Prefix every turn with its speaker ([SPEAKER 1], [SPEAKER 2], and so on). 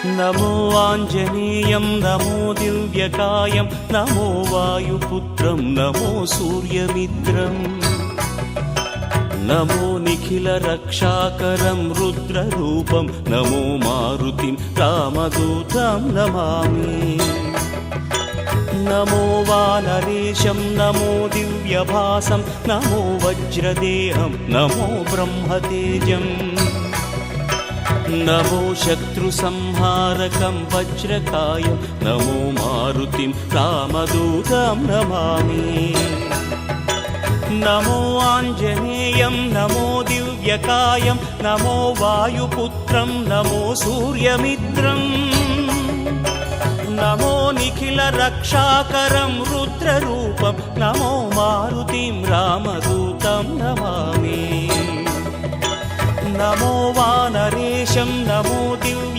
[SPEAKER 1] नमो आञ्जनेयं नमो दिव्यकायं नमो वायुपुत्रं नमो सूर्यमित्रम् नमो निखिलरक्षाकरं रुद्ररूपं नमो मारुतिं रामदूतं Namami नमो वानरेशं नमो दिव्यभासं नमो वज्रदेहं नमो ब्रह्मतेजम् नमो शत्रुसंहारकं वज्रकायं नमो मारुतिं रामदूतं Namami नमो आञ्जनेयं नमो दिव्यकायं नमो वायुपुत्रं नमो सूर्यमित्रम् नमो निखिलरक्षाकरं रुद्ररूपं नमो मारुतिं रामदूतं Namami नमो वानरेशं नमो Divya